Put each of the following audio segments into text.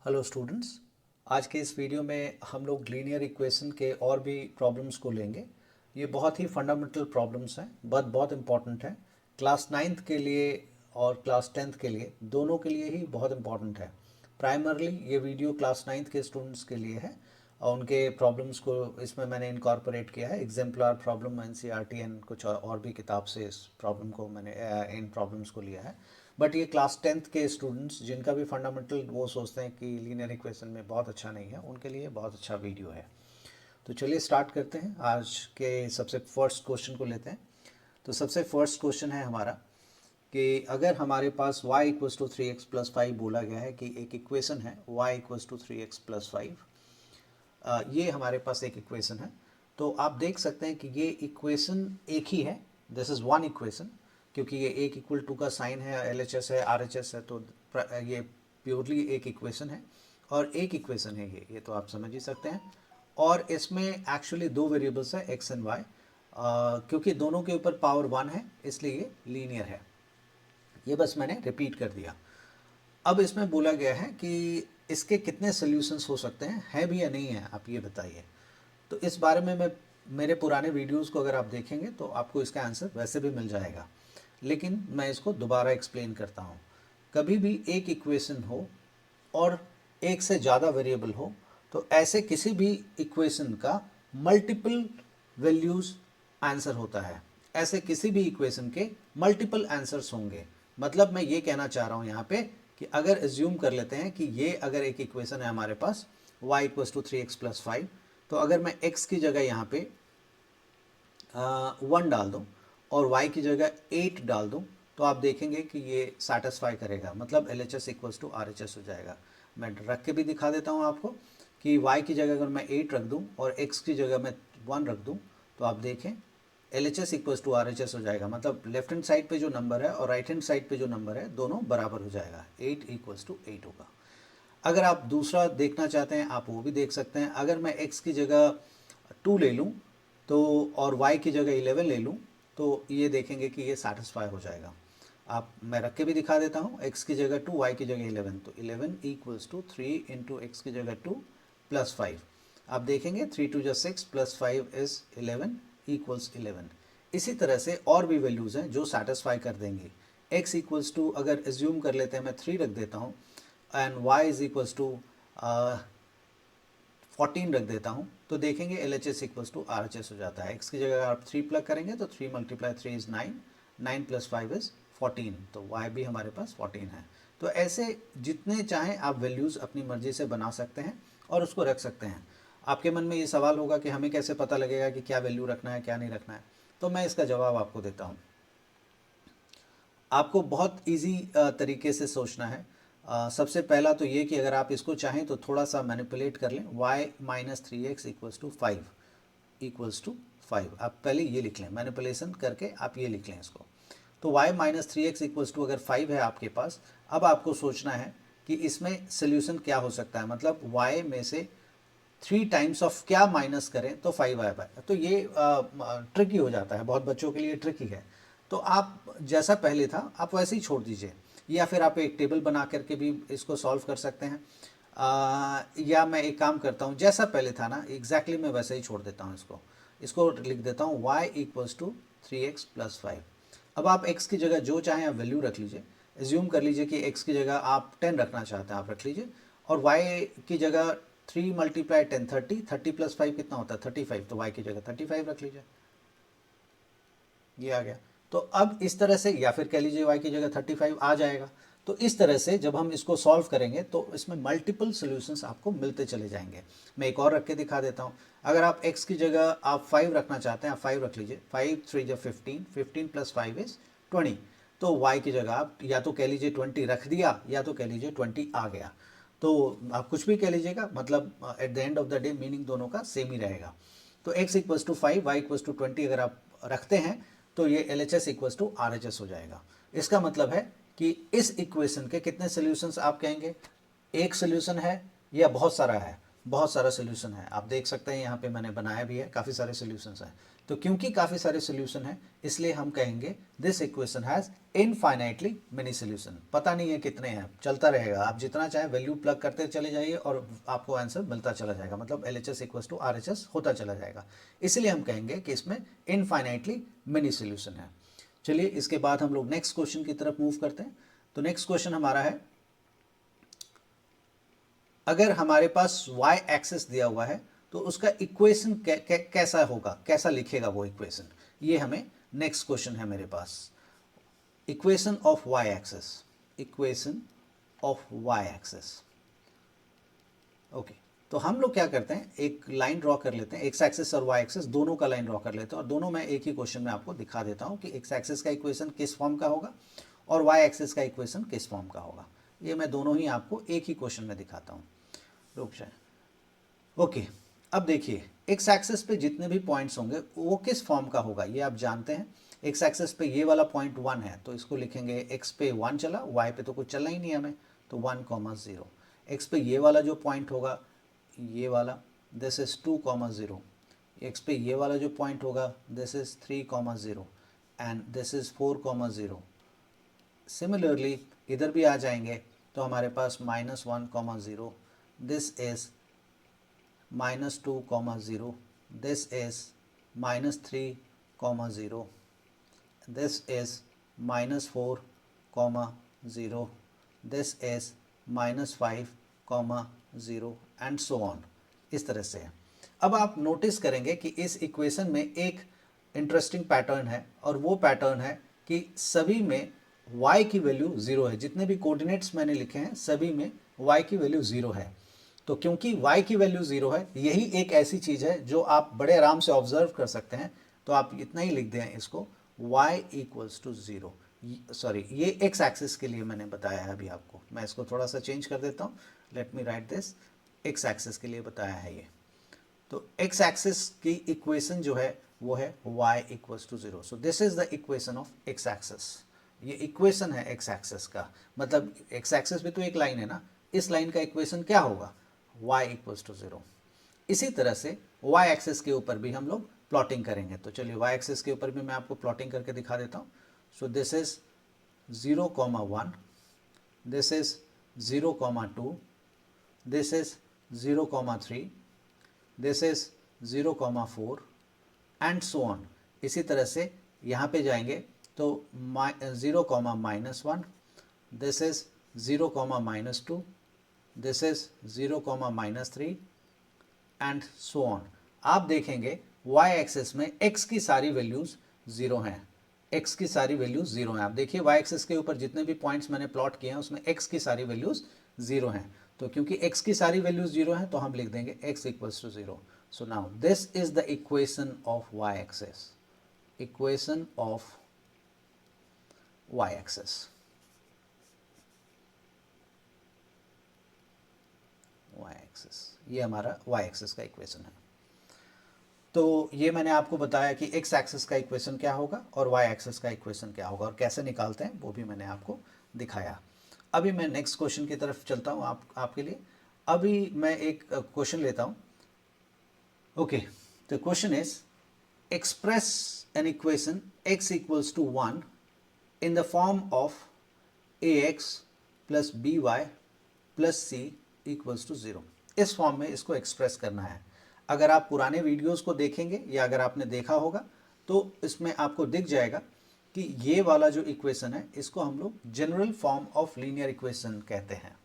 Hello students. आज के इस वीडियो में हम लोग लीनियर इक्वेशन के और भी प्रॉब्लम्स को लेंगे। ये बहुत ही फंडामेंटल प्रॉब्लम्स हैं, बट बहुत इंपॉर्टेंट है क्लास 9th के लिए और क्लास 10th के लिए, दोनों के लिए ही बहुत इंपॉर्टेंट है। प्राइमरली ये वीडियो क्लास 9th के स्टूडेंट्स के लिए है और उनके प्रॉब्लम्स को इसमें मैंने इनकॉर्पोरेट किया है। एग्जाम्पलर प्रॉब्लम एनसीईआरटी एंड कुछ और भी किताब से इस प्रॉब्लम को मैंने इन प्रॉब्लम्स को लिया है। बट ये क्लास 10th के स्टूडेंट्स जिनका भी फंडामेंटल वो सोचते हैं कि लीनियर इक्वेशन में बहुत अच्छा नहीं है, उनके लिए बहुत अच्छा वीडियो है। तो चलिए स्टार्ट करते हैं। आज के सबसे फर्स्ट क्वेश्चन को लेते हैं। तो सबसे फर्स्ट क्वेश्चन है हमारा कि अगर हमारे पास y equals to 3x plus 5 बोला गया है कि एक इक्वेशन है y equals to 3x plus 5, ये हमारे पास एक इक्वेशन है। तो आप देख सकते हैं कि ये इक्वेशन एक ही है, दिस इज़ वन इक्वेशन, क्योंकि ये एक इक्वल टू का साइन है, LHS है, RHS है, तो ये प्योरली एक इक्वेशन है और एक इक्वेशन है ये तो आप समझ ही सकते हैं। और इसमें एक्चुअली दो वेरिएबल्स है x एंड y, क्योंकि दोनों के ऊपर पावर 1 है इसलिए ये लीनियर है। ये बस मैंने रिपीट कर दिया। अब इसमें बोला गया है कि इसके कितने सोल्यूशंस हो सकते हैं, है भी या नहीं है, आप ये बताइए। तो इस बारे में मैं मेरे पुराने वीडियोस को अगर आप देखेंगे तो आपको इसका आंसर वैसे भी मिल जाएगा, लेकिन मैं इसको दोबारा एक्सप्लेन करता हूँ। कभी भी एक इक्वेशन हो और एक से ज़्यादा वेरिएबल हो, तो ऐसे किसी भी इक्वेशन का मल्टीपल वैल्यूज़ आंसर होता है। ऐसे किसी भी इक्वेशन के मल्टीपल आंसर्स होंगे। मतलब मैं ये कहना चाह रहा हूँ यहाँ पे कि अगर एज्यूम कर लेते हैं कि ये अगर एक इक्वेशन है हमारे पास y equals to 3x plus 5, तो अगर मैं x की जगह यहाँ पे 1 डाल दूँ और y की जगह 8 डाल दूँ, तो आप देखेंगे कि ये सेटिस्फाई करेगा, मतलब LHS इक्वल्स टू RHS हो जाएगा। मैं रख के भी दिखा देता हूँ आपको कि y की जगह अगर मैं 8 रख दूँ और x की जगह मैं 1 रख दूँ, तो आप देखें LHS इक्वल्स टू RHS हो जाएगा। मतलब लेफ्ट हैंड साइड पे जो नंबर है और राइट हैंड साइड पे जो नंबर है दोनों बराबर हो जाएगा, 8 इक्वल्स टू 8 होगा। अगर आप दूसरा देखना चाहते हैं आप वो भी देख सकते हैं। अगर मैं x की जगह 2 ले लूँ तो और y की जगह 11 ले लूँ, तो ये देखेंगे कि ये सेटिस्फाई हो जाएगा। आप मैं रख के भी दिखा देता हूँ, x की जगह 2 y की जगह 11, तो 11 इक्वल्स टू 3 इंटू एक्स की जगह 2 प्लस 5। आप देखेंगे 3 2 + 6 प्लस 5 इज़ 11 इक्वल्स 11। इसी तरह से और भी वैल्यूज़ हैं जो सेटिस्फाई कर देंगी। x इक्वल्स टू अगर एज्यूम कर लेते हैं, मैं 3 रख देता हूँ and y is equals to 14 रख देता हूँ, तो देखेंगे LHS इक्वल्स टू RHS हो जाता है। x की जगह आप 3 प्लग करेंगे तो 3 × 3 इज़ 9, 9 + 5 इज़ 14, तो y भी हमारे पास 14 है। तो ऐसे जितने चाहें आप वैल्यूज़ अपनी मर्ज़ी से बना सकते हैं और उसको रख सकते हैं। आपके मन में ये सवाल होगा कि हमें कैसे पता लगेगा कि क्या वैल्यू रखना है क्या नहीं रखना है, तो मैं इसका जवाब आपको देता हूँ। आपको बहुत इजी तरीके से सोचना है। सबसे पहला तो ये कि अगर आप इसको चाहें तो थोड़ा सा मैनिपुलेट कर लें, y minus 3x equals to 5 equals to 5। आप पहले ये लिख लें, मैनिपुलेशन करके आप ये लिख लें इसको। तो y minus 3x equals to अगर 5 है आपके पास, अब आपको सोचना है कि इसमें सोल्यूशन क्या हो सकता है। मतलब y में से 3 टाइम्स ऑफ क्या माइनस करें तो 5 आ पाए। तो ये ट्रिकी हो जाता है, बहुत बच्चों के लिए ट्रिकी है। तो आप जैसा पहले था आप वैसे ही छोड़ दीजिए, या फिर आप एक टेबल बना करके भी इसको सॉल्व कर सकते हैं। या मैं एक काम करता हूँ, जैसा पहले था ना एग्जैक्टली मैं वैसे ही छोड़ देता हूँ। इसको लिख देता हूँ y equals to 3x plus 5। अब आप x की जगह जो चाहें आप वैल्यू रख लीजिए। एज्यूम कर लीजिए कि x की जगह आप 10 रखना चाहते हैं, आप रख लीजिए। और y की जगह 3 × 10 30, 30 + 5 कितना होता है 35, तो y की जगह 35 रख लीजिए। ये आ गया। तो अब इस तरह से, या फिर कह लीजिए y की जगह 35 आ जाएगा। तो इस तरह से जब हम इसको सॉल्व करेंगे तो इसमें मल्टीपल सॉल्यूशंस आपको मिलते चले जाएंगे। मैं एक और रख के दिखा देता हूँ। अगर आप x की जगह आप 5 रखना चाहते हैं, आप 5 रख लीजिए। 5 3 = 15, 15 + 5 इज़ 20। तो y की जगह आप या तो कह लीजिए 20 रख दिया, या तो कह लीजिए 20 आ गया। तो आप कुछ भी कह लीजिएगा, मतलब at the end of the day meaning दोनों का सेम ही रहेगा। तो x equals to 5, y equals to 20 अगर आप रखते हैं तो ये LHS इक्वल्स टू RHS हो जाएगा। इसका मतलब है कि इस इक्वेशन के कितने सोल्यूशंस आप कहेंगे, एक सोल्यूशन है या बहुत सारा है। बहुत सारा सोल्यूशन है, आप देख सकते हैं यहाँ पे मैंने बनाया भी है, काफ़ी सारे सोल्यूशंस हैं। तो क्योंकि काफ़ी सारे सोल्यूशन हैं इसलिए हम कहेंगे this equation has infinitely many solution. पता नहीं है कितने हैं, चलता रहेगा, आप जितना चाहे वैल्यू प्लग करते चले जाइए और आपको आंसर मिलता चला जाएगा, मतलब LHS इक्वल्स टू RHS होता चला जाएगा। इसलिए हम कहेंगे कि इसमें इनफाइनाइटली मेनी सोल्यूशन है। चलिए इसके बाद हम लोग नेक्स्ट क्वेश्चन की तरफ मूव करते हैं। तो नेक्स्ट क्वेश्चन हमारा है, अगर हमारे पास y एक्सिस दिया हुआ है तो उसका इक्वेशन कैसा होगा, कैसा लिखेगा वो इक्वेशन, ये हमें नेक्स्ट क्वेश्चन है मेरे पास। Equation of y axis, equation of y axis. Okay, तो हम लोग क्या करते हैं, एक लाइन ड्रॉ कर लेते हैं, एक्स एक्सिस और वाई एक्सिस दोनों का लाइन ड्रॉ कर लेते हैं, और दोनों मैं एक ही क्वेश्चन में आपको दिखा देता हूं कि एक्स एक्सिस का इक्वेशन किस फॉर्म का होगा और वाई एक्सिस का इक्वेशन किस फॉर्म का होगा। ये मैं दोनों ही आपको एक ही क्वेश्चन में दिखाता हूँ, रुक जाए। ओके, अब देखिए एक्स एक्सिस पे जितने भी पॉइंट्स होंगे वो किस फॉर्म का होगा ये आप जानते हैं। एक्स एक्सिस पे ये वाला पॉइंट 1 है तो इसको लिखेंगे एक्स पे 1 चला, वाई पे तो कुछ चलना ही नहीं है हमें, तो 1,0। एक्स पे ये वाला जो पॉइंट होगा, ये वाला, दिस इज 2,0। एक्स पे ये वाला जो पॉइंट होगा, this is 3,0 and this is 4,0। Similarly इधर भी आ जाएंगे तो हमारे पास -1,0, this is -2,0, this is -3,0, this is -4,0, this is -5,0 and so on, इस तरह से है। अब आप नोटिस करेंगे कि इस इक्वेशन में एक इंटरेस्टिंग पैटर्न है, और वो पैटर्न है कि सभी में y की वैल्यू 0 है। जितने भी कोऑर्डिनेट्स मैंने लिखे हैं सभी में y की वैल्यू 0 है। तो क्योंकि y की वैल्यू 0 है, यही एक ऐसी चीज़ है जो आप बड़े आराम से ऑब्जर्व कर सकते हैं। तो आप इतना ही लिख दें इसको, y इक्वल्स टू 0। सॉरी, ये x एक्सिस के लिए मैंने बताया है अभी आपको, मैं इसको थोड़ा सा चेंज कर देता हूँ, let me right this, x axis के लिए बताया है ये। तो x एक्सिस की इक्वेशन जो है वो है y equals to 0। So this is the equation of x axis. ये इक्वेशन है x एक्सिस का, मतलब x एक्सिस भी तो एक लाइन है ना, इस लाइन का इक्वेशन क्या होगा, y इक्वल्स टू 0। इसी तरह से y एक्सिस के ऊपर भी हम लोग प्लॉटिंग करेंगे। तो चलिए y एक्सिस के ऊपर भी मैं आपको प्लॉटिंग करके दिखा देता हूँ। सो this is 0,1, this is 0,2, this is 0,3, this is 0,4 and so on. इसी तरह से यहाँ पे जाएंगे तो 0,-1, this is 0,-2, this is 0,-3 and so on. आप देखेंगे y एक्सिस में x की सारी वैल्यूज 0 हैं, x की सारी वैल्यूज 0 हैं। आप देखिए y एक्सिस के ऊपर जितने भी पॉइंट्स मैंने प्लॉट किए हैं उसमें x की सारी वैल्यूज 0 हैं। तो क्योंकि x की सारी वैल्यूज 0 हैं तो हम लिख देंगे x equals to 0। So now this is the equation of y axis, equation of y axis. y axis, ये हमारा y एक्सिस का इक्वेशन है। तो ये मैंने आपको बताया कि x एक्सिस का इक्वेशन क्या होगा और y एक्सिस का इक्वेशन क्या होगा और कैसे निकालते हैं वो भी मैंने आपको दिखाया। अभी मैं नेक्स्ट क्वेश्चन की तरफ चलता हूँ आपके लिए। अभी मैं एक क्वेश्चन लेता हूँ। Okay, the question is express an equation x equals to 1 in the form of ax plus by plus c equals to 0। इस फॉर्म में इसको एक्सप्रेस करना है। अगर आप पुराने वीडियोस को देखेंगे या अगर आपने देखा होगा तो इसमें आपको दिख जाएगा कि ये वाला जो इक्वेशन है इसको हम लोग general form of linear equation कहते हैं।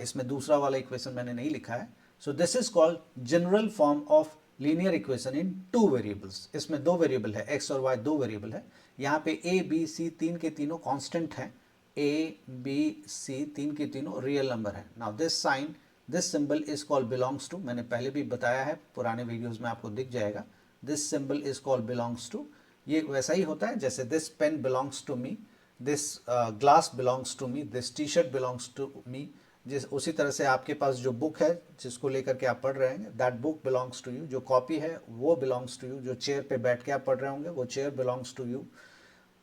इसमें दूसरा वाला इक्वेशन मैंने नहीं लिखा है। सो this is called general form of linear equation in 2 variables. इसमें 2 वेरिएबल है, x और y 2 वेरिएबल है। यहाँ पे a b c तीन के तीनों कांस्टेंट हैं, a b c तीन के तीनों रियल नंबर है। Now this sign, this symbol is called belongs to, मैंने पहले भी बताया है, पुराने वीडियोस में आपको दिख जाएगा। This symbol is called belongs to. ये वैसा ही होता है जैसे this pen belongs to me, this glass belongs to me, this T-shirt belongs to me. जिस उसी तरह से आपके पास जो बुक है जिसको लेकर के आप पढ़ रहे हैं, that book belongs to you. जो कॉपी है वो बिलोंग्स टू यू। जो चेयर पे बैठ के आप पढ़ रहे होंगे वो चेयर बिलोंग्स टू यू।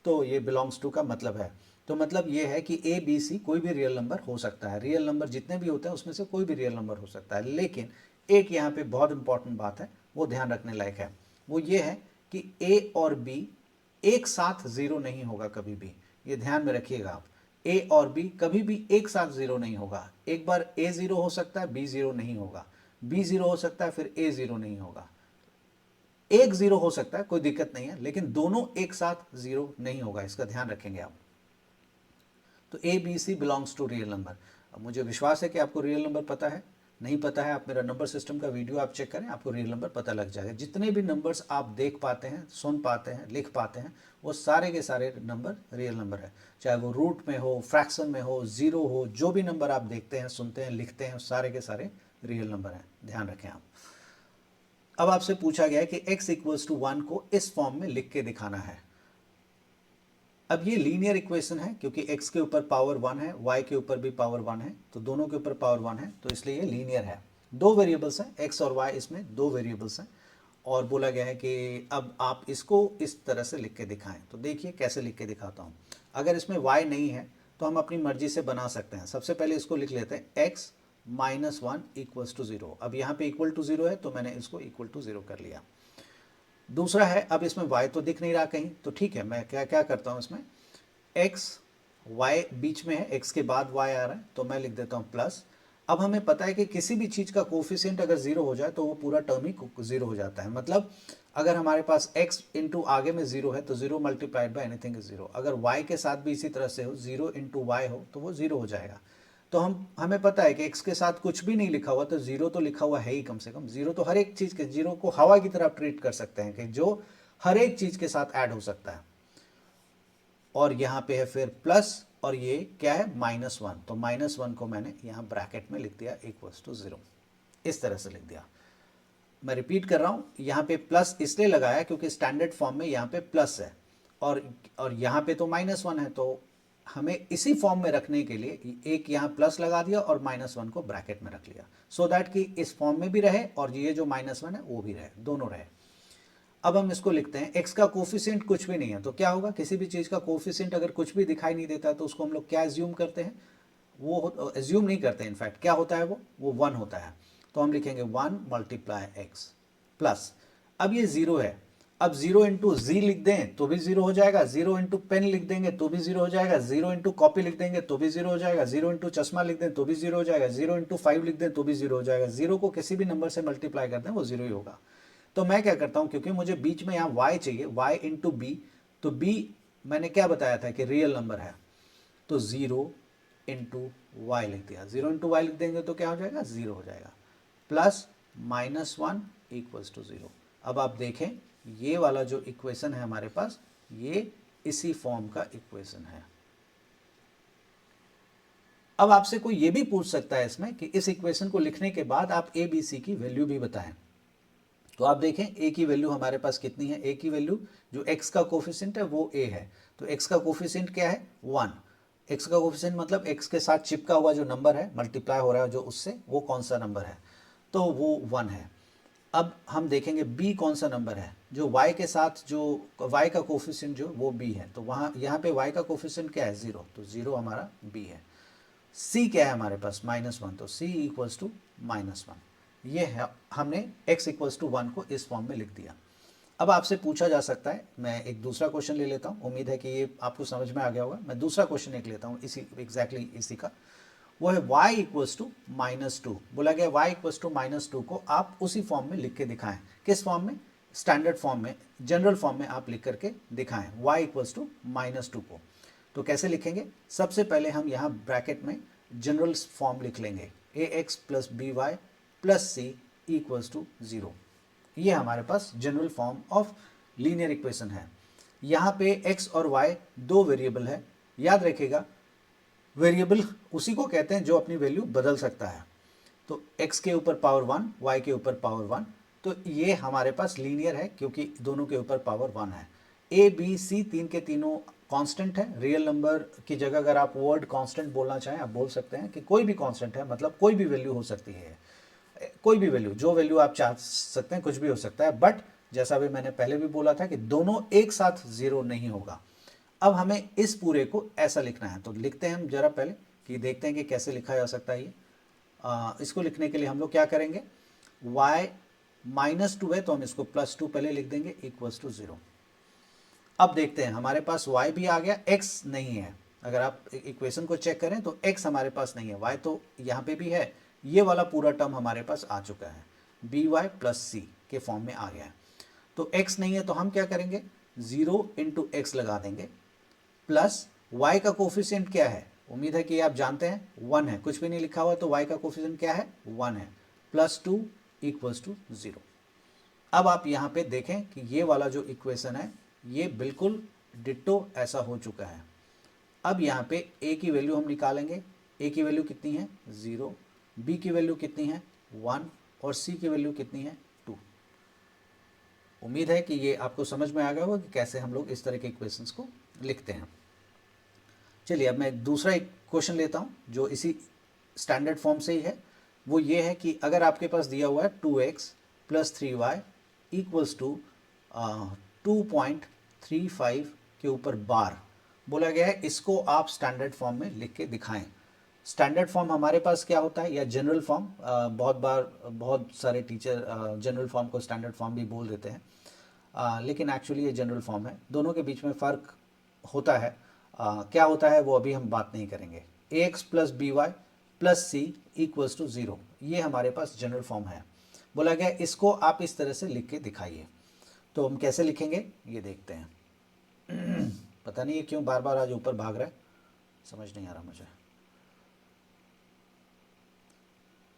तो ये बिलोंग्स टू का मतलब है। तो मतलब ये है कि ए बी सी कोई भी रियल नंबर हो सकता है, रियल नंबर जितने भी होते हैं उसमें से कोई भी रियल नंबर हो सकता है। लेकिन एक यहाँ पे बहुत इंपॉर्टेंट बात है, वो ध्यान रखने लायक है, वो ये है कि ए और बी एक साथ ज़ीरो नहीं होगा कभी भी, ये ध्यान में रखिएगा आप। ए और बी कभी भी एक साथ ज़ीरो नहीं होगा, एक बार ए ज़ीरो हो सकता है, बी ज़ीरो नहीं होगा, बी ज़ीरो हो सकता है, फिर ए ज़ीरो नहीं होगा, एक ज़ीरो हो सकता है, कोई दिक्कत नहीं है, लेकिन दोनों एक साथ ज़ीरो नहीं होगा, इसका ध्यान रखेंगे आप। तो A B C belongs to real number. अब मुझे विश्वास है कि आपको रियल नंबर पता है, नहीं पता है आप मेरा नंबर सिस्टम का वीडियो आप चेक करें, आपको रियल नंबर पता लग जाएगा। जितने भी नंबर्स आप देख पाते हैं, सुन पाते हैं, लिख पाते हैं, वो सारे के सारे नंबर रियल नंबर है, चाहे वो रूट में हो, फ्रैक्शन में हो, ज़ीरो हो, जो भी नंबर आप देखते हैं, सुनते हैं, लिखते हैं, सारे के सारे रियल नंबर हैं, ध्यान रखें आप। अब आपसे पूछा गया है कि x इक्वल्स टू 1 को इस फॉर्म में लिख के दिखाना है। अब ये लीनियर इक्वेशन है, क्योंकि x के ऊपर पावर 1 है, y के ऊपर भी पावर 1 है, तो दोनों के ऊपर पावर 1 है, तो इसलिए ये लीनियर है। दो वेरिएबल्स हैं x और y, इसमें दो वेरिएबल्स हैं, और बोला गया है कि अब आप इसको इस तरह से लिख के दिखाएं। तो देखिए कैसे लिख के दिखाता हूँ। अगर इसमें y नहीं है तो हम अपनी मर्जी से बना सकते हैं। सबसे पहले इसको लिख लेते हैं x माइनस 1 इक्वल्स टू 0। अब यहाँ पे इक्वल टू 0 है, तो मैंने इसको इक्वल टू 0 कर लिया। दूसरा है, अब इसमें y तो दिख नहीं रहा कहीं, तो ठीक है, मैं क्या क्या करता हूँ, इसमें x y बीच में है, x के बाद y आ रहा है, तो मैं लिख देता हूँ प्लस। अब हमें पता है कि किसी भी चीज़ का कोफिशिएंट अगर ज़ीरो हो जाए तो वो पूरा टर्म ही ज़ीरो हो जाता है। मतलब अगर हमारे पास x इंटू आगे में ज़ीरो है तो zero multiplied by anything is zero. अगर y के साथ भी इसी तरह से हो, ज़ीरो इंटू वाई हो, तो वो ज़ीरो हो जाएगा। तो हमें पता है कि x के साथ कुछ भी नहीं लिखा हुआ, तो ज़ीरो तो लिखा हुआ है ही कम से कम। ज़ीरो तो हर एक चीज़ के, ज़ीरो को हवा की तरह ट्रीट कर सकते हैं कि जो हर एक चीज़ के साथ ऐड हो सकता है। और यहाँ पे है फिर प्लस, और ये क्या है, -1, तो -1 को मैंने यहाँ ब्रैकेट में लिख दिया इक्वल्स टू 0, इस तरह से लिख दिया। मैं रिपीट कर रहा हूँ, यहाँ पे प्लस इसलिए लगाया क्योंकि स्टैंडर्ड फॉर्म में यहाँ पे प्लस है, और यहाँ पे तो -1 है, तो हमें इसी फॉर्म में रखने के लिए एक यहाँ प्लस लगा दिया और -1 को ब्रैकेट में रख लिया, सो दैट कि इस फॉर्म में भी रहे और ये जो -1 है वो भी रहे, दोनों रहे। अब हम इसको लिखते हैं, x का कोफिशिएंट कुछ भी नहीं है, तो क्या होगा, किसी भी चीज़ का कोफिशिएंट अगर कुछ भी दिखाई नहीं देता तो उसको हम लोग क्या एज्यूम करते हैं, वो एज्यूम नहीं करते, इनफैक्ट क्या होता है, वो 1 होता है। तो हम लिखेंगे 1 मल्टीप्लाई x प्लस, अब ये 0 है, अब 0 इंटू जी लिख दें तो भी 0 हो जाएगा, 0 इंटू पेन लिख देंगे तो भी 0 हो जाएगा, 0 इंटू कॉपी लिख देंगे तो भी 0 हो जाएगा, 0 इंटू चश्मा लिख दें तो भी 0 हो जाएगा, 0 इंटू 5 लिख दें तो भी 0 हो जाएगा। 0 को किसी भी नंबर से मल्टीप्लाई कर दें वो 0 ही होगा। तो मैं क्या करता हूं, क्योंकि मुझे बीच में यहाँ y चाहिए, y इंटू बी, तो b मैंने क्या बताया था कि रियल नंबर है, तो 0 इंटू वाई लिख दिया। 0 इंटू वाई लिख देंगे तो क्या हो जाएगा, 0 हो जाएगा, प्लस -1 इक्वल्स टू 0। अब आप देखें ये वाला जो इक्वेशन है हमारे पास, ये इसी फॉर्म का इक्वेशन है। अब आपसे कोई ये भी पूछ सकता है इसमें कि इस इक्वेशन को लिखने के बाद आप ए बी सी की वैल्यू भी बताएं। तो आप देखें ए की वैल्यू हमारे पास कितनी है, ए की वैल्यू जो x का कोफिशिएंट है वो a है, तो x का कोफिशिएंट क्या है, 1। x का कोफिशिएंट मतलब x के साथ चिपका हुआ जो नंबर है, मल्टीप्लाई हो रहा है जो उससे, वो कौन सा नंबर है, तो वो 1 है। अब हम देखेंगे b कौन सा नंबर है, जो y के साथ जो y का कोफिशिएंट जो वो b है, तो वहाँ यहाँ पे y का कोफिशिएंट क्या है, 0, तो 0 हमारा b है। c क्या है हमारे पास, -1, तो c इक्वल्स टू -1। ये है, हमने x इक्वल्स टू 1 को इस फॉर्म में लिख दिया। अब आपसे पूछा जा सकता है, मैं एक दूसरा क्वेश्चन ले लेता हूँ, उम्मीद है कि ये आपको समझ में आ गया होगा। मैं दूसरा क्वेश्चन एक लेता हूँ इसी एग्जैक्टली इसी का, वो है y इक्वल्स टू -2। बोला गया y इक्वल्स टू -2 को आप उसी फॉर्म में लिख के दिखाएं। किस फॉर्म में, स्टैंडर्ड फॉर्म में, जनरल फॉर्म में आप लिख करके दिखाएं y इक्वल्स टू -2 को। तो कैसे लिखेंगे, सबसे पहले हम यहाँ ब्रैकेट में जनरल फॉर्म लिख लेंगे, ax plus B Y plus C equals to 0। ये हमारे पास general form of linear equation है। यहाँ पे x और y दो वेरिएबल है, याद रखिएगा वेरिएबल उसी को कहते हैं जो अपनी वैल्यू बदल सकता है। तो x के ऊपर पावर 1, y के ऊपर पावर 1, तो ये हमारे पास लीनियर है क्योंकि दोनों के ऊपर पावर 1 है। a b c तीन के तीनों कांस्टेंट है, रियल नंबर की जगह अगर आप वर्ड कांस्टेंट बोलना चाहें आप बोल सकते हैं कि कोई भी कांस्टेंट है, मतलब कोई भी वैल्यू हो सकती है, कोई भी वैल्यू, जो वैल्यू आप चाह सकते हैं, कुछ भी हो सकता है। बट जैसा भी मैंने पहले भी बोला था कि दोनों एक साथ 0 नहीं होगा। अब हमें इस पूरे को ऐसा लिखना है, तो लिखते हैं हम जरा पहले कि देखते हैं कि कैसे लिखा जा सकता है ये। इसको लिखने के लिए हम लोग क्या करेंगे, y -2 है तो हम इसको +2 पहले लिख देंगे इक्वल्स टू 0। अब देखते हैं हमारे पास y भी आ गया, x नहीं है। अगर आप इक्वेशन को चेक करें तो x हमारे पास नहीं है, y तो यहाँ पे भी है, ये वाला पूरा टर्म हमारे पास आ चुका है, by + c के फॉर्म में आ गया है। तो x नहीं है तो हम क्या करेंगे, 0 × x लगा देंगे, प्लस y का कोफिशिएंट क्या है, उम्मीद है कि आप जानते हैं 1 है, कुछ भी नहीं लिखा हुआ तो y का कोफिशिएंट क्या है, 1 है, +2 = 0। अब आप यहाँ पे देखें कि ये वाला जो इक्वेशन है ये बिल्कुल डिट्टो ऐसा हो चुका है। अब यहाँ पे a की वैल्यू हम निकालेंगे, a की वैल्यू कितनी है 0, b की वैल्यू कितनी है 1 और c की वैल्यू कितनी है 2। उम्मीद है कि ये आपको समझ में आ गया होगा कि कैसे हम लोग इस तरह के इक्वेशंस को लिखते हैं। चलिए अब मैं दूसरा एक क्वेश्चन लेता हूँ जो इसी स्टैंडर्ड फॉर्म से ही है। वो ये है कि अगर आपके पास दिया हुआ है 2x + 3y = 2.35 के ऊपर बार बोला गया है, इसको आप स्टैंडर्ड फॉर्म में लिख के दिखाएं। स्टैंडर्ड फॉर्म हमारे पास क्या होता है, या जनरल फॉर्म, बहुत बार बहुत सारे टीचर जनरल फॉर्म को स्टैंडर्ड फॉर्म भी बोल देते हैं, लेकिन एक्चुअली ये जनरल फॉर्म है। दोनों के बीच में फ़र्क होता है, क्या होता है वो अभी हम बात नहीं करेंगे। ax + by + c = 0, ये हमारे पास जनरल फॉर्म है। बोला गया इसको आप इस तरह से लिख के दिखाइए। तो हम कैसे लिखेंगे ये देखते हैं। पता नहीं ये क्यों बार बार आज ऊपर भाग रहा है, समझ नहीं आ रहा मुझे।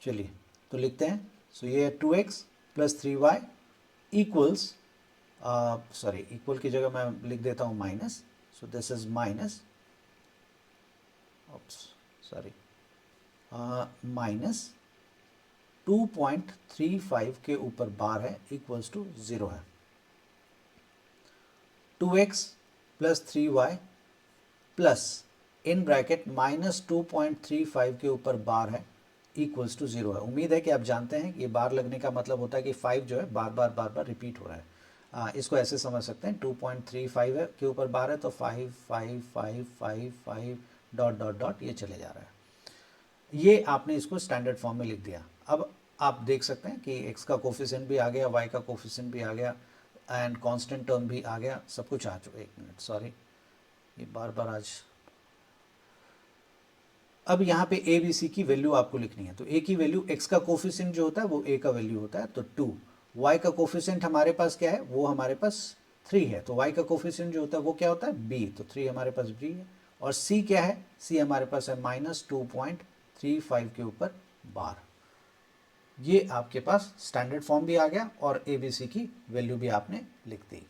चलिए तो लिखते हैं। सो ये 2x + 3y equals, sorry equal की जगह मैं लिख देता हूँ minus. So this is minus, sorry minus 2.35 के ऊपर बार है इक्वल्स टू 0 है। 2x + 3y plus in bracket -2.35 के ऊपर बार है इक्वल्स टू 0 है। उम्मीद है कि आप जानते हैं कि ये बार लगने का मतलब होता है कि 5 जो है बार बार रिपीट हो रहा है। इसको ऐसे समझ सकते हैं, 2.35 है के ऊपर बार है तो 5 5 5 5 5 ... ये चले जा रहा है। ये आपने इसको स्टैंडर्ड फॉर्म में लिख दिया। अब आप देख सकते हैं कि x का कोफिशिएंट भी आ गया, y का कोफिशिएंट भी आ गया एंड कांस्टेंट टर्म भी आ गया, सब कुछ आ चुका। एक मिनट, सॉरी ये बार बार आज। अब यहाँ पे a b c की वैल्यू आपको लिखनी है। तो a की वैल्यू, x का कोफिशिएंट जो होता है वो a का वैल्यू होता है तो 2, y का कोफिशिएंट हमारे पास क्या है, वो हमारे पास 3 है, तो y का कोफिशिएंट जो होता है वो क्या होता है b, तो 3 हमारे पास b है। और c क्या है, c हमारे पास है -2.35 के ऊपर बार। ये आपके पास स्टैंडर्ड फॉर्म भी आ गया और ए बी सी की वैल्यू भी आपने लिख दी।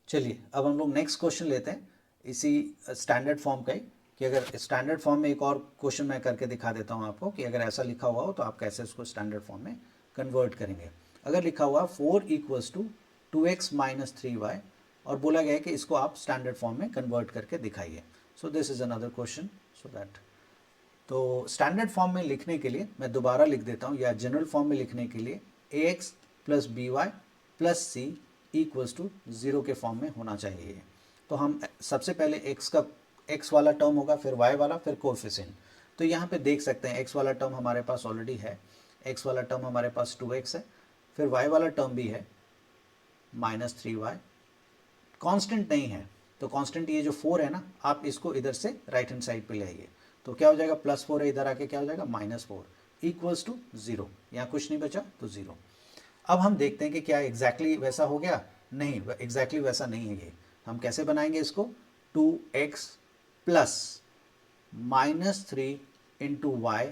चलिए अब हम लोग नेक्स्ट क्वेश्चन लेते हैं इसी स्टैंडर्ड फॉर्म का ही, कि अगर स्टैंडर्ड फॉर्म में एक और क्वेश्चन मैं करके दिखा देता हूँ आपको कि अगर ऐसा लिखा हुआ हो तो आप कैसे उसको स्टैंडर्ड फॉर्म में कन्वर्ट करेंगे। अगर लिखा हुआ 4 = 2x - 3y और बोला गया है कि इसको आप स्टैंडर्ड फॉर्म में कन्वर्ट करके दिखाइए। So this is another question. So that, तो स्टैंडर्ड फॉर्म में लिखने के लिए मैं दोबारा लिख देता हूँ, या जनरल फॉर्म में लिखने के लिए ax + by + c = 0 के फॉर्म में होना चाहिए। तो हम सबसे पहले x वाला टर्म होगा, फिर y वाला, फिर कोएफिशिएंट। तो यहाँ पे देख सकते हैं x वाला टर्म हमारे पास ऑलरेडी है, x वाला टर्म हमारे पास 2x है, फिर y वाला टर्म भी है -3y। कांस्टेंट नहीं है तो कांस्टेंट ये जो 4 है ना, आप इसको इधर से राइट हैंड साइड पे ले आइए, तो क्या हो जाएगा +4 है, इधर आके क्या हो जाएगा -4 = 0। यहाँ कुछ नहीं बचा तो 0। अब हम देखते हैं कि क्या एग्जैक्टली वैसा हो गया, नहीं एग्जैक्टली वैसा नहीं है ये। हम कैसे बनाएंगे इसको, 2x + -3 × y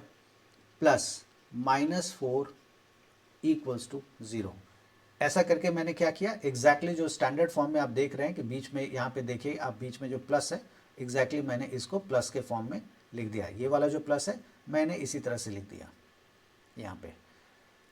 + -4 = 0। ऐसा करके मैंने क्या किया, एग्जैक्टली जो स्टैंडर्ड फॉर्म में आप देख रहे हैं कि बीच में, यहाँ पे देखिए आप बीच में जो प्लस है, एग्जैक्टली मैंने इसको प्लस के फॉर्म में लिख दिया। ये वाला जो प्लस है मैंने इसी तरह से लिख दिया यहाँ पे।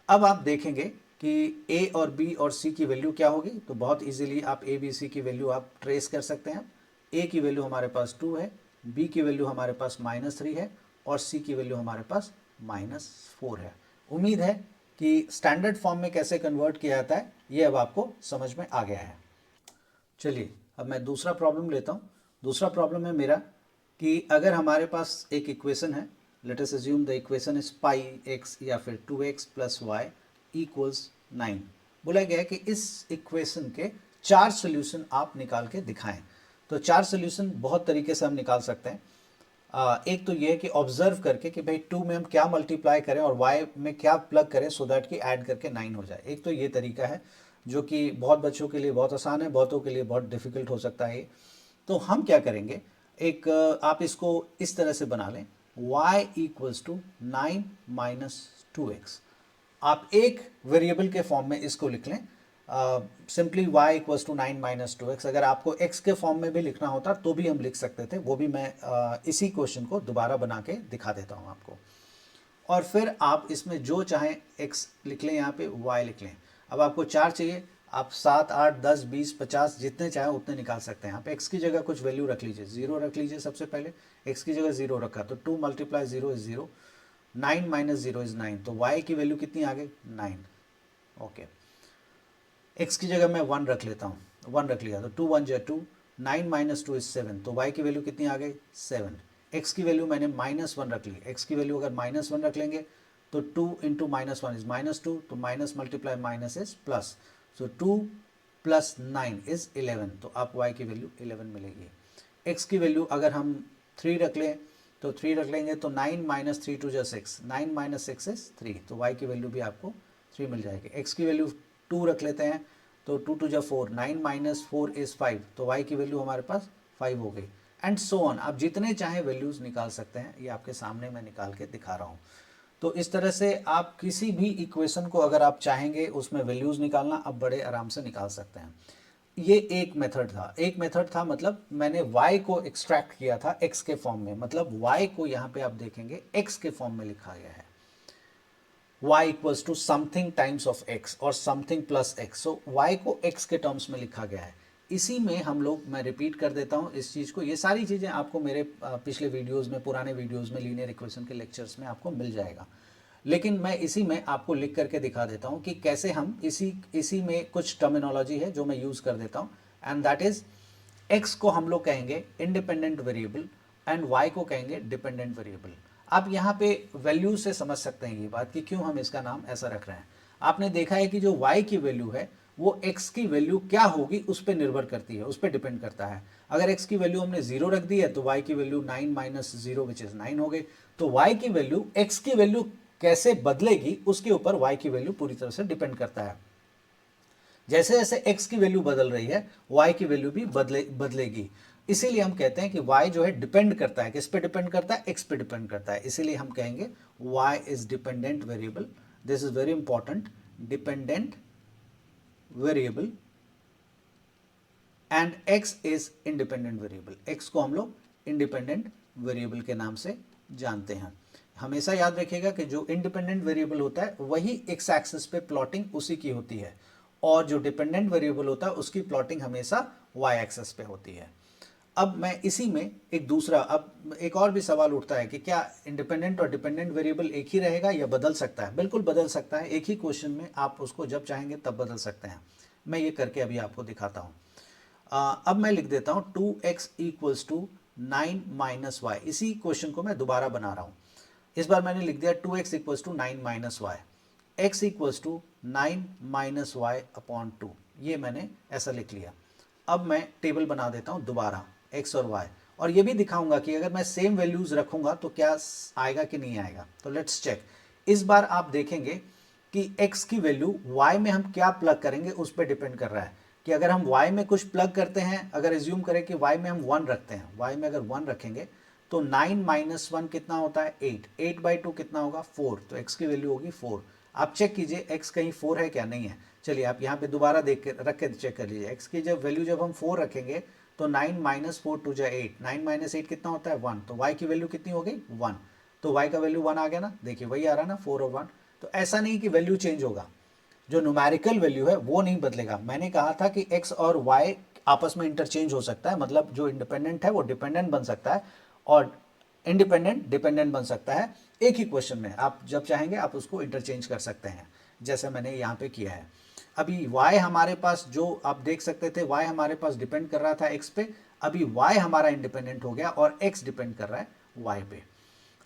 अब आप देखेंगे कि a और b और c की वैल्यू क्या होगी, तो बहुत इजीली आप a b c की वैल्यू आप ट्रेस कर सकते हैं। a की वैल्यू हमारे पास 2 है, b की वैल्यू हमारे पास -3 है और c की वैल्यू हमारे पास -4 है। उम्मीद है कि स्टैंडर्ड फॉर्म में कैसे कन्वर्ट किया जाता है ये अब आपको समझ में आ गया है। चलिए अब मैं दूसरा प्रॉब्लम लेता हूँ। दूसरा प्रॉब्लम है मेरा कि अगर हमारे पास एक इक्वेशन है, let us assume the equation is pi x या फिर 2x प्लस वाई इक्वल्स 9। बोला गया है कि इस इक्वेशन के 4 सोल्यूशन आप निकाल के दिखाएं। तो 4 सोल्यूशन बहुत तरीके से हम निकाल सकते हैं। एक तो ये है कि ऑब्जर्व करके कि भाई 2 में हम क्या मल्टीप्लाई करें और y में क्या प्लग करें सो दैट कि ऐड करके 9 हो जाए। एक तो ये तरीका है जो कि बहुत बच्चों के लिए बहुत आसान है, बहुतों के लिए बहुत डिफिकल्ट हो सकता है ये। तो हम क्या करेंगे, एक आप इसको इस तरह से बना लें, y equals to 9 minus 2x। आप एक वेरिएबल के फॉर्म में इसको लिख लें, simply y equals to 9 minus 2x। अगर आपको x के फॉर्म में भी लिखना होता तो भी हम लिख सकते थे, वो भी मैं इसी क्वेश्चन को दोबारा बना के दिखा देता हूँ आपको। और फिर आप इसमें जो चाहें x लिख लें, यहाँ पे y लिख लें। अब आपको 4 चाहिए, आप 7, 8, 10, 20, 50 जितने चाहें उतने निकाल सकते हैं। आप x की जगह कुछ वैल्यू रख लीजिए, 0 रख लीजिए। सबसे पहले x की जगह 0 रखा तो 2 मल्टीप्लाई 0 इज 0, 9 माइनस 0 इज 9। तो y की वैल्यू कितनी आ गई, 9। ओके, x की जगह मैं 1 रख लेता हूँ, 1 रख लिया तो 2 1 जा 2, 9 माइनस 2 इज 7। तो y की वैल्यू कितनी आ गई, 7। x की वैल्यू मैंने -1 रख ली। x की वैल्यू अगर -1 रख लेंगे तो 2 इंटू -1 इज -2, तो minus multiply minus is plus. So 2 plus 9 is 11। तो आप y की वैल्यू 11 मिलेगी। x की वैल्यू अगर हम 3 रख लें तो 3 रख लेंगे तो 9 माइनस 3 2 जा 6, 9 माइनस 6 इज 3। तो y की वैल्यू भी आपको 3 मिल जाएगी। x की वैल्यू 2 रख लेते हैं तो 2 2 जा 4, 9 माइनस 4 इज 5। तो y की वैल्यू हमारे पास 5 हो गई, एंड सो ऑन। आप जितने चाहे वैल्यूज निकाल सकते हैं, ये आपके सामने मैं निकाल के दिखा रहा हूँ। तो इस तरह से आप किसी भी इक्वेशन को अगर आप चाहेंगे उसमें वैल्यूज निकालना, आप बड़े आराम से निकाल सकते हैं। ये एक मेथड था, एक मेथड था, मतलब मैंने y को एक्सट्रैक्ट किया था x के फॉर्म में, मतलब y को यहाँ पे आप देखेंगे x के फॉर्म में लिखा गया है, y equals to something times of x और something plus x। So y को x के टर्म्स में लिखा गया है। इसी में हम लोग, मैं रिपीट कर देता हूँ इस चीज़ को, ये सारी चीज़ें आपको मेरे पिछले वीडियोस में, पुराने वीडियोस में, लीनियर इक्वेशन के लेक्चर्स में आपको मिल जाएगा। लेकिन मैं इसी में आपको लिख करके दिखा देता हूँ कि कैसे हम इसी में कुछ टर्मिनोलॉजी है जो मैं यूज़ कर देता हूँ, एंड दैट इज x को हम लोग कहेंगे इंडिपेंडेंट वेरिएबल एंड y को कहेंगे डिपेंडेंट वेरिएबल। आप यहाँ पे वैल्यू से समझ सकते हैं ये बात कि क्यों हम इसका नाम ऐसा रख रहे हैं। आपने देखा है कि जो y की वैल्यू है वो x की वैल्यू क्या होगी उस पर निर्भर करती है, उस पर डिपेंड करता है। अगर x की वैल्यू हमने 0 रख दी है तो y की वैल्यू 9 माइनस 0 विच इज 9 हो गई। तो y की वैल्यू x की वैल्यू कैसे बदलेगी उसके ऊपर y की वैल्यू पूरी तरह से डिपेंड करता है। जैसे जैसे x की वैल्यू बदल रही है y की वैल्यू भी बदलेगी। इसीलिए हम कहते हैं कि y जो है डिपेंड करता है, किस पे डिपेंड करता है, x पे डिपेंड करता है। इसीलिए हम कहेंगे y is dependent variable. This is very important, dependent variable, and x is independent variable. x को हम लोग इंडिपेंडेंट वेरिएबल के नाम से जानते हैं। हमेशा याद रखिएगा कि जो इंडिपेंडेंट वेरिएबल होता है वही x एक्सिस पे प्लॉटिंग उसी की होती है, और जो डिपेंडेंट वेरिएबल होता है उसकी प्लॉटिंग हमेशा y एक्सिस पे होती है। अब मैं इसी में एक दूसरा, अब एक और भी सवाल उठता है कि क्या इंडिपेंडेंट और डिपेंडेंट वेरिएबल एक ही रहेगा या बदल सकता है। बिल्कुल बदल सकता है, एक ही क्वेश्चन में आप उसको जब चाहेंगे तब बदल सकते हैं। मैं ये करके अभी आपको दिखाता हूँ। अब मैं लिख देता हूँ 2x equals to 9 minus y. इसी क्वेश्चन को मैं दोबारा बना रहा हूँ। इस बार मैंने लिख दिया 2x equals to 9 minus y, x equals to 9 minus y upon 2। ये मैंने ऐसा लिख लिया। अब मैं टेबल बना देता हूँ दोबारा x और y, और ये भी दिखाऊंगा कि अगर मैं सेम वैल्यूज रखूंगा तो क्या आएगा कि नहीं आएगा। तो लेट्स चेक। इस बार आप देखेंगे कि x की वैल्यू y में हम क्या प्लग करेंगे उस पर डिपेंड कर रहा है। कि अगर हम y में कुछ प्लग करते हैं, अगर एज्यूम करें कि y में हम 1 रखते हैं, y में अगर 1 रखेंगे तो 9 माइनस 1 कितना होता है, 8, 8 बाई 2 कितना होगा, 4। तो x की वैल्यू होगी 4। आप चेक कीजिए x कहीं 4 है क्या, नहीं है। चलिए आप यहाँ पे दोबारा देख के रख के चेक कर लीजिए। x की जब वैल्यू जब हम 4 रखेंगे तो 9 माइनस 4 2 जा 8, 9 माइनस 8 कितना होता है, 1। तो y की वैल्यू कितनी हो गई, 1। तो y का वैल्यू 1 आ गया ना, देखिए वही आ रहा ना, 4 और 1। तो ऐसा नहीं कि वैल्यू चेंज होगा, जो न्यूमेरिकल वैल्यू है वो नहीं बदलेगा। मैंने कहा था कि x और y आपस में इंटरचेंज हो सकता है, मतलब जो इंडिपेंडेंट है वो डिपेंडेंट बन सकता है और इंडिपेंडेंट डिपेंडेंट बन सकता है। एक ही क्वेश्चन में आप जब चाहेंगे आप उसको इंटरचेंज कर सकते हैं, जैसे मैंने यहाँ पे किया है। अभी y हमारे पास, जो आप देख सकते थे y हमारे पास डिपेंड कर रहा था x पे, अभी y हमारा इंडिपेंडेंट हो गया और x डिपेंड कर रहा है y पे।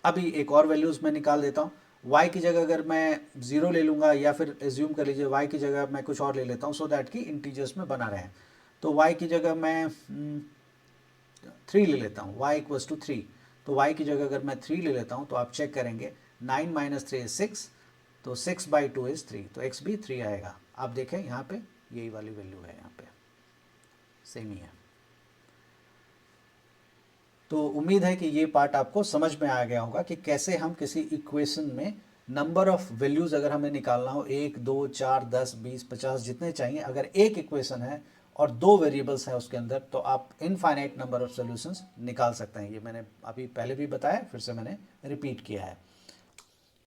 अभी एक और वैल्यूज़ मैं निकाल देता हूँ। y की जगह अगर मैं 0 ले लूँगा या फिर एज्यूम कर लीजिए y की जगह मैं कुछ और ले लेता हूँ सो दैट कि इंटीजर्स में बना रहे। तो y की जगह मैं 3 ले लेता हूँ, y इक्वल्स टू 3। तो y की जगह अगर मैं 3 ले लेता हूँ तो आप चेक करेंगे 9 माइनस 3 इज 6, तो 6/2 इज 3, तो x भी 3 आएगा। आप देखें यहाँ पे यही वाली वैल्यू है, यहाँ पे सेम ही है। तो उम्मीद है कि ये पार्ट आपको समझ में आ गया होगा कि कैसे हम किसी इक्वेशन में नंबर ऑफ वैल्यूज़ अगर हमें निकालना हो 1, 2, 4, 10, 20, 50 जितने चाहिए, अगर एक इक्वेशन है और 2 वेरिएबल्स हैं उसके अंदर, तो आप इनफाइनाइट नंबर ऑफ सॉल्यूशंस निकाल सकते हैं। ये मैंने अभी पहले भी बताया, फिर से मैंने रिपीट किया है।